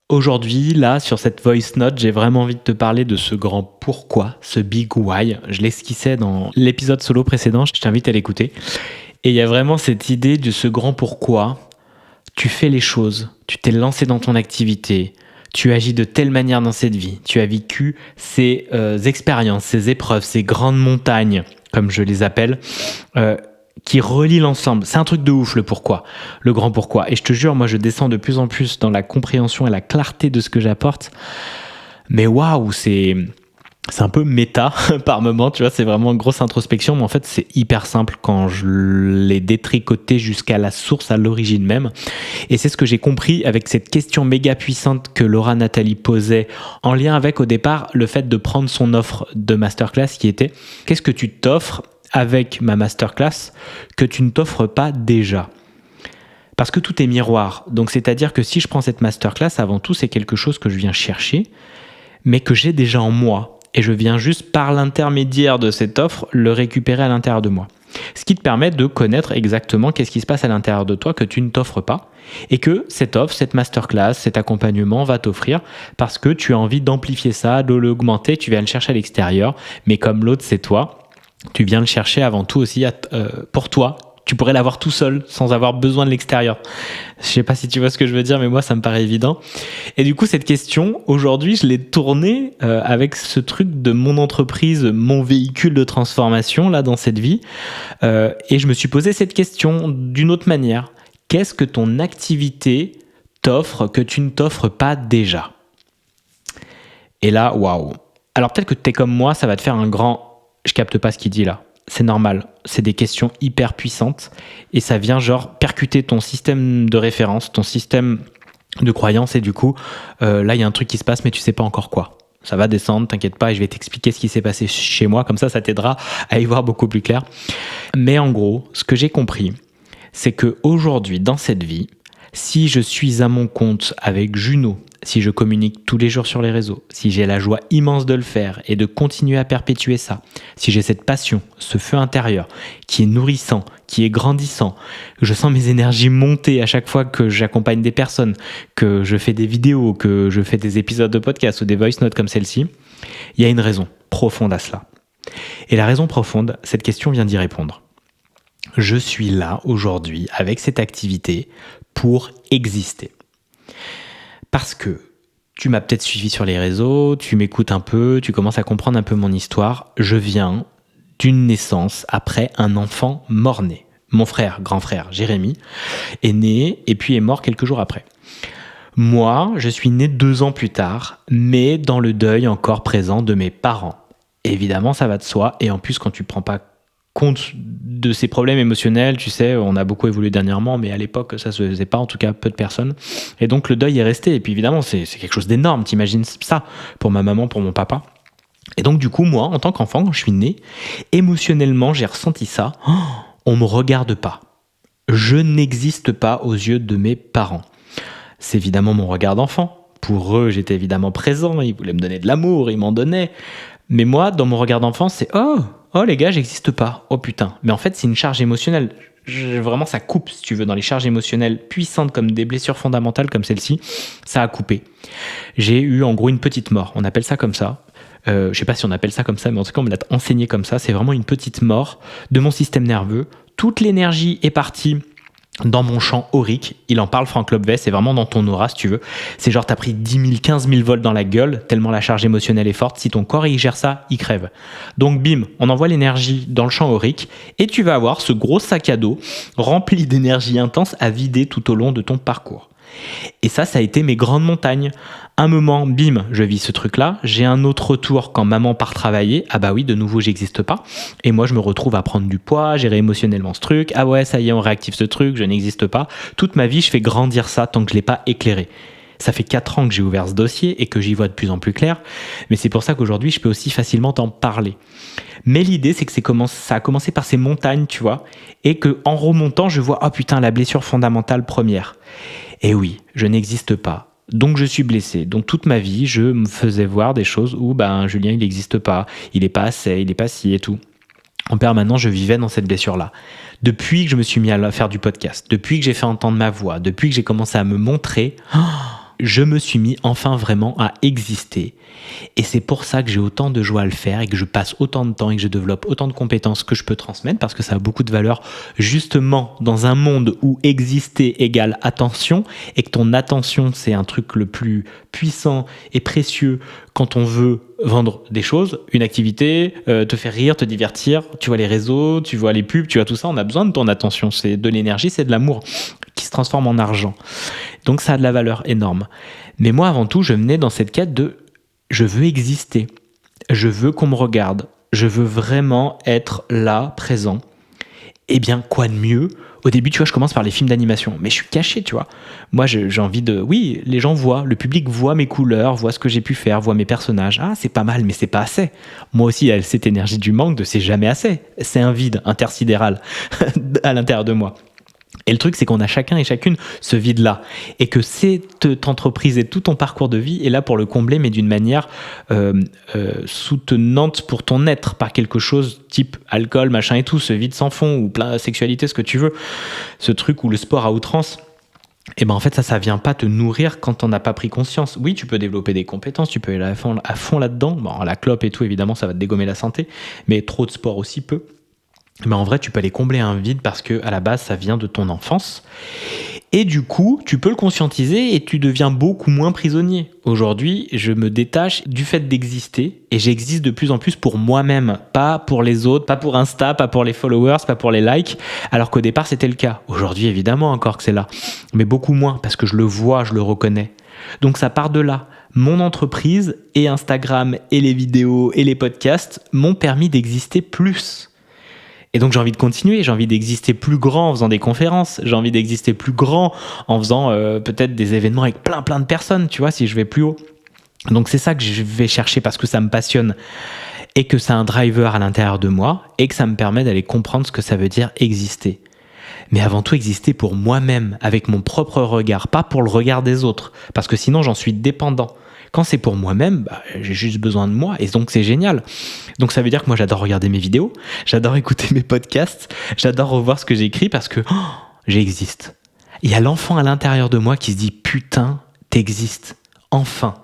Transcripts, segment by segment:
Aujourd'hui, là, sur cette voice note, j'ai vraiment envie de te parler de ce grand pourquoi, ce big why. Je l'esquissais dans l'épisode solo précédent, je t'invite à l'écouter. Et il y a vraiment cette idée de ce grand pourquoi. Tu fais les choses, tu t'es lancé dans ton activité, tu agis de telle manière dans cette vie, tu as vécu ces expériences, ces épreuves, ces grandes montagnes, comme je les appelle, qui relient l'ensemble. C'est un truc de ouf, le pourquoi, le grand pourquoi. Et je te jure, moi, je descends de plus en plus dans la compréhension et la clarté de ce que j'apporte. Mais waouh, c'est un peu méta par moment, tu vois, c'est vraiment une grosse introspection, mais en fait, c'est hyper simple quand je l'ai détricoté jusqu'à la source, à l'origine même. Et c'est ce que j'ai compris avec cette question méga puissante que Laura Nathalie posait en lien avec, au départ, le fait de prendre son offre de masterclass qui était « Qu'est-ce que tu t'offres avec ma masterclass que tu ne t'offres pas déjà ?» Parce que tout est miroir. Donc, c'est-à-dire que si je prends cette masterclass, avant tout, c'est quelque chose que je viens chercher, mais que j'ai déjà en moi. Et je viens juste, par l'intermédiaire de cette offre, le récupérer à l'intérieur de moi. Ce qui te permet de connaître exactement qu'est-ce qui se passe à l'intérieur de toi que tu ne t'offres pas et que cette offre, cette masterclass, cet accompagnement va t'offrir parce que tu as envie d'amplifier ça, de l'augmenter, tu viens le chercher à l'extérieur. Mais comme l'autre, c'est toi, tu viens le chercher avant tout aussi pour toi. Tu pourrais l'avoir tout seul, sans avoir besoin de l'extérieur. Je sais pas si tu vois ce que je veux dire, mais moi, ça me paraît évident. Et du coup, cette question, aujourd'hui, je l'ai tournée avec ce truc de mon entreprise, mon véhicule de transformation, là, dans cette vie. Et je me suis posé cette question d'une autre manière. Qu'est-ce que ton activité t'offre que tu ne t'offres pas déjà ? Et là, waouh. Alors, peut-être que tu es comme moi, ça va te faire un grand... Je capte pas ce qu'il dit là. C'est normal, c'est des questions hyper puissantes et ça vient genre percuter ton système de référence, ton système de croyance et du coup, là il y a un truc qui se passe mais tu sais pas encore quoi. Ça va descendre, t'inquiète pas et je vais t'expliquer ce qui s'est passé chez moi, comme ça t'aidera à y voir beaucoup plus clair. Mais en gros, ce que j'ai compris, c'est qu'aujourd'hui, dans cette vie, si je suis à mon compte avec Juno, si je communique tous les jours sur les réseaux, si j'ai la joie immense de le faire et de continuer à perpétuer ça, si j'ai cette passion, ce feu intérieur qui est nourrissant, qui est grandissant, je sens mes énergies monter à chaque fois que j'accompagne des personnes, que je fais des vidéos, que je fais des épisodes de podcast ou des voice notes comme celle-ci, il y a une raison profonde à cela. Et la raison profonde, cette question vient d'y répondre. Je suis là aujourd'hui avec cette activité pour exister. Parce que tu m'as peut-être suivi sur les réseaux, tu m'écoutes un peu, tu commences à comprendre un peu mon histoire. Je viens d'une naissance après un enfant mort-né. Mon frère, grand frère, Jérémy, est né et puis est mort quelques jours après. Moi, je suis né 2 ans plus tard, mais dans le deuil encore présent de mes parents. Évidemment, ça va de soi. Et en plus, quand tu prends pas compte de ces problèmes émotionnels, tu sais, on a beaucoup évolué dernièrement, mais à l'époque, ça se faisait pas, en tout cas, peu de personnes. Et donc, le deuil est resté. Et puis, évidemment, c'est quelque chose d'énorme. T'imagines ça pour ma maman, pour mon papa. Et donc, du coup, moi, en tant qu'enfant, quand je suis né, émotionnellement, j'ai ressenti ça. Oh, on me regarde pas. Je n'existe pas aux yeux de mes parents. C'est évidemment mon regard d'enfant. Pour eux, j'étais évidemment présent. Ils voulaient me donner de l'amour, ils m'en donnaient. Mais moi, dans mon regard d'enfant, c'est « Oh les gars, j'existe pas. Oh putain. » Mais en fait, c'est une charge émotionnelle. Vraiment, ça coupe, si tu veux, dans les charges émotionnelles puissantes comme des blessures fondamentales comme celle-ci. Ça a coupé. J'ai eu en gros une petite mort. On appelle ça comme ça. Je sais pas si on appelle ça comme ça, mais en tout cas, on me l'a enseigné comme ça. C'est vraiment une petite mort de mon système nerveux. Toute l'énergie est partie dans mon champ aurique, il en parle Franck Lobvet, c'est vraiment dans ton aura si tu veux. C'est genre t'as pris 10 000, 15 000 volts dans la gueule, tellement la charge émotionnelle est forte. Si ton corps il gère ça, il crève. Donc bim, on envoie l'énergie dans le champ aurique et tu vas avoir ce gros sac à dos rempli d'énergie intense à vider tout au long de ton parcours. Et ça a été mes grandes montagnes. Un moment, bim, je vis ce truc-là. J'ai un autre retour quand maman part travailler. Ah bah oui, de nouveau, j'existe pas. Et moi, je me retrouve à prendre du poids, gérer émotionnellement ce truc. Ah ouais, ça y est, on réactive ce truc, je n'existe pas. Toute ma vie, je fais grandir ça tant que je l'ai pas éclairé. Ça fait 4 ans que j'ai ouvert ce dossier et que j'y vois de plus en plus clair. Mais c'est pour ça qu'aujourd'hui, je peux aussi facilement t'en parler. Mais l'idée, c'est que ça a commencé par ces montagnes, tu vois. Et qu'en remontant, je vois, oh putain, la blessure fondamentale première. Et oui, je n'existe pas. Donc je suis blessé. Donc toute ma vie, je me faisais voir des choses où Julien, il n'existe pas, il n'est pas assez, il n'est pas ci et tout. En permanence, je vivais dans cette blessure-là. Depuis que je me suis mis à faire du podcast, depuis que j'ai fait entendre ma voix, depuis que j'ai commencé à me montrer, je me suis mis enfin vraiment à exister. Et c'est pour ça que j'ai autant de joie à le faire et que je passe autant de temps et que je développe autant de compétences que je peux transmettre parce que ça a beaucoup de valeur justement dans un monde où exister égale attention et que ton attention c'est un truc le plus puissant et précieux quand on veut vendre des choses, une activité, te faire rire, te divertir, tu vois les réseaux, tu vois les pubs, tu vois tout ça, on a besoin de ton attention, c'est de l'énergie, c'est de l'amour qui se transforme en argent. Donc ça a de la valeur énorme. Mais moi avant tout, je venais dans cette quête de je veux exister, je veux qu'on me regarde, je veux vraiment être là, présent. Eh bien, quoi de mieux? Au début, tu vois, je commence par les films d'animation, mais je suis caché, tu vois. Moi, j'ai envie de... Oui, les gens voient, le public voit mes couleurs, voit ce que j'ai pu faire, voit mes personnages. Ah, c'est pas mal, mais c'est pas assez. Moi aussi, il y a cette énergie du manque de c'est jamais assez. C'est un vide intersidéral à l'intérieur de moi. Et le truc, c'est qu'on a chacun et chacune ce vide-là. Et que cette entreprise et tout ton parcours de vie est là pour le combler, mais d'une manière soutenante pour ton être, par quelque chose type alcool, machin et tout, ce vide sans fond, ou plein sexualité, ce que tu veux, ce truc ou le sport à outrance. Et ben en fait, ça vient pas te nourrir quand t'en as pas pris conscience. Oui, tu peux développer des compétences, tu peux aller à fond là-dedans. Bon, la clope et tout, évidemment, ça va te dégommer la santé, mais trop de sport aussi peu. Mais en vrai, tu peux aller combler un vide parce que à la base, ça vient de ton enfance. Et du coup, tu peux le conscientiser et tu deviens beaucoup moins prisonnier. Aujourd'hui, je me détache du fait d'exister et j'existe de plus en plus pour moi-même, pas pour les autres, pas pour Insta, pas pour les followers, pas pour les likes, alors qu'au départ, c'était le cas. Aujourd'hui, évidemment, encore que c'est là, mais beaucoup moins parce que je le vois, je le reconnais. Donc ça part de là. Mon entreprise et Instagram et les vidéos et les podcasts m'ont permis d'exister plus. Et donc j'ai envie de continuer, j'ai envie d'exister plus grand en faisant des conférences, j'ai envie d'exister plus grand en faisant peut-être des événements avec plein de personnes, tu vois, si je vais plus haut. Donc c'est ça que je vais chercher parce que ça me passionne et que c'est un driver à l'intérieur de moi et que ça me permet d'aller comprendre ce que ça veut dire exister. Mais avant tout exister pour moi-même, avec mon propre regard, pas pour le regard des autres, parce que sinon j'en suis dépendant. Quand c'est pour moi-même, j'ai juste besoin de moi et donc c'est génial. Donc ça veut dire que moi j'adore regarder mes vidéos, j'adore écouter mes podcasts, j'adore revoir ce que j'écris parce que j'existe. Il y a l'enfant à l'intérieur de moi qui se dit putain, t'existes, enfin,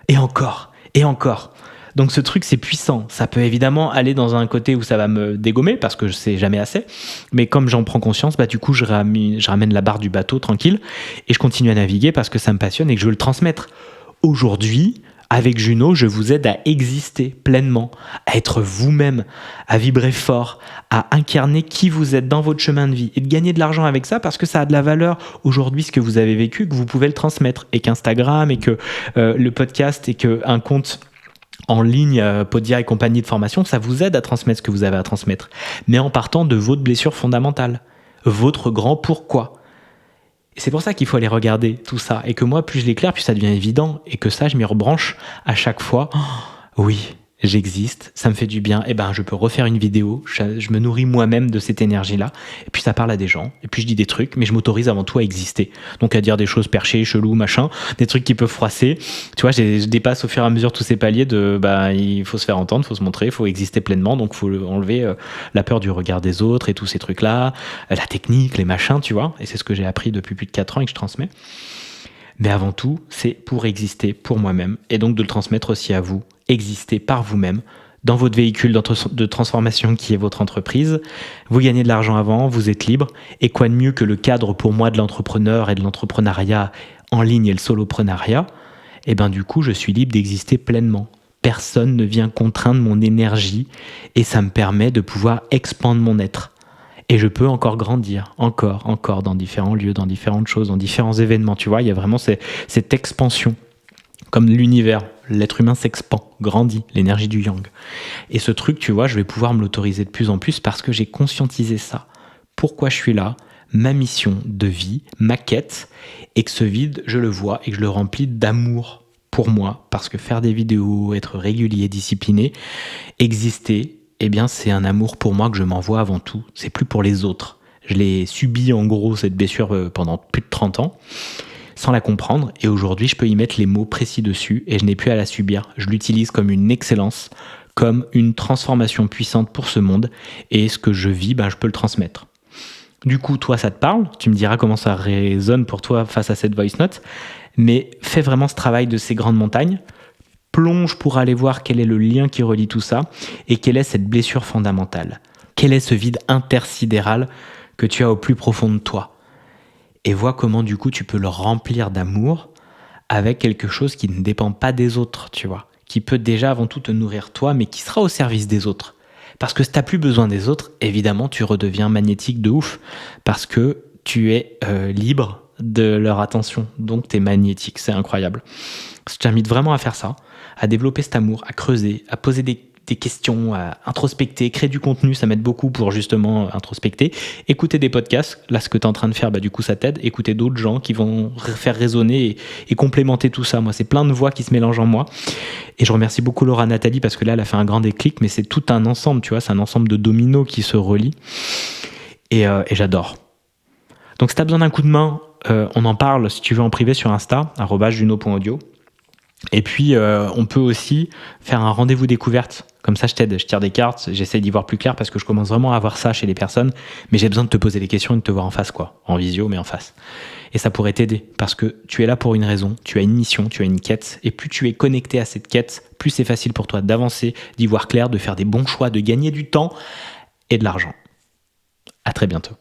et encore, et encore. Donc ce truc c'est puissant, ça peut évidemment aller dans un côté où ça va me dégommer parce que c'est jamais assez, mais comme j'en prends conscience, du coup je ramène la barre du bateau tranquille et je continue à naviguer parce que ça me passionne et que je veux le transmettre. Aujourd'hui, avec Juno, je vous aide à exister pleinement, à être vous-même, à vibrer fort, à incarner qui vous êtes dans votre chemin de vie et de gagner de l'argent avec ça parce que ça a de la valeur aujourd'hui ce que vous avez vécu, que vous pouvez le transmettre et qu'Instagram et que le podcast et qu'un compte en ligne, Podia et compagnie de formation, ça vous aide à transmettre ce que vous avez à transmettre, mais en partant de votre blessure fondamentale, votre grand pourquoi. Et c'est pour ça qu'il faut aller regarder tout ça. Et que moi, plus je l'éclaire, plus ça devient évident. Et que ça, je m'y rebranche à chaque fois. Oh, oui, j'existe, ça me fait du bien. Et je peux refaire une vidéo. Je me nourris moi-même de cette énergie-là. Et puis ça parle à des gens. Et puis je dis des trucs, mais je m'autorise avant tout à exister. Donc à dire des choses perchées, cheloues, machin. Des trucs qui peuvent froisser. Tu vois, je dépasse au fur et à mesure tous ces paliers de il faut se faire entendre, il faut se montrer, il faut exister pleinement. Donc il faut enlever la peur du regard des autres et tous ces trucs-là. La technique, les machins, tu vois. Et c'est ce que j'ai appris depuis plus de 4 ans et que je transmets. Mais avant tout, c'est pour exister pour moi-même et donc de le transmettre aussi à vous. Exister par vous-même dans votre véhicule de transformation qui est votre entreprise. Vous gagnez de l'argent avant, vous êtes libre. Et quoi de mieux que le cadre pour moi de l'entrepreneur et de l'entrepreneuriat en ligne et le soloprenariat? Et du coup, je suis libre d'exister pleinement. Personne ne vient contraindre mon énergie et ça me permet de pouvoir expandre mon être. Et je peux encore grandir, encore dans différents lieux, dans différentes choses, dans différents événements. Tu vois, il y a vraiment cette expansion. Comme l'univers, l'être humain s'expand, grandit, l'énergie du yang. Et ce truc, tu vois, je vais pouvoir me l'autoriser de plus en plus parce que j'ai conscientisé ça. Pourquoi je suis là, ma mission de vie, ma quête, et que ce vide, je le vois et que je le remplis d'amour pour moi. Parce que faire des vidéos, être régulier, discipliné, exister, c'est un amour pour moi que je m'envoie avant tout. C'est plus pour les autres. Je l'ai subi en gros, cette blessure, pendant plus de 30 ans. Sans la comprendre, et aujourd'hui je peux y mettre les mots précis dessus et je n'ai plus à la subir. Je l'utilise comme une excellence, comme une transformation puissante pour ce monde, et ce que je vis, je peux le transmettre. Du coup, toi ça te parle, tu me diras comment ça résonne pour toi face à cette voice note, Mais fais vraiment ce travail de ces grandes montagnes. Plonge pour aller voir quel est le lien qui relie tout ça et quelle est cette blessure fondamentale. Quel est ce vide intersidéral que tu as au plus profond de toi. Et vois comment du coup tu peux le remplir d'amour avec quelque chose qui ne dépend pas des autres, tu vois. Qui peut déjà avant tout te nourrir toi, mais qui sera au service des autres. Parce que si tu n'as plus besoin des autres, évidemment tu redeviens magnétique de ouf. Parce que tu es libre de leur attention. Donc tu es magnétique, c'est incroyable. Je t'invite vraiment à faire ça, à développer cet amour, à creuser, à poser des questions, à introspecter, créer du contenu, ça m'aide beaucoup pour justement introspecter. Écouter des podcasts, là ce que tu es en train de faire, du coup ça t'aide. Écouter d'autres gens qui vont faire résonner et complémenter tout ça. Moi, c'est plein de voix qui se mélangent en moi. Et je remercie beaucoup Laura Nathalie parce que là, elle a fait un grand déclic, mais c'est tout un ensemble, tu vois, c'est un ensemble de dominos qui se relient. Et j'adore. Donc si tu as besoin d'un coup de main, on en parle si tu veux en privé sur Insta, @juno.audio. Et puis, on peut aussi faire un rendez-vous découverte. Comme ça, je t'aide, je tire des cartes, j'essaye d'y voir plus clair parce que je commence vraiment à voir ça chez les personnes. Mais j'ai besoin de te poser des questions et de te voir en face, quoi. En visio, mais en face. Et ça pourrait t'aider parce que tu es là pour une raison, tu as une mission, tu as une quête. Et plus tu es connecté à cette quête, plus c'est facile pour toi d'avancer, d'y voir clair, de faire des bons choix, de gagner du temps et de l'argent. À très bientôt.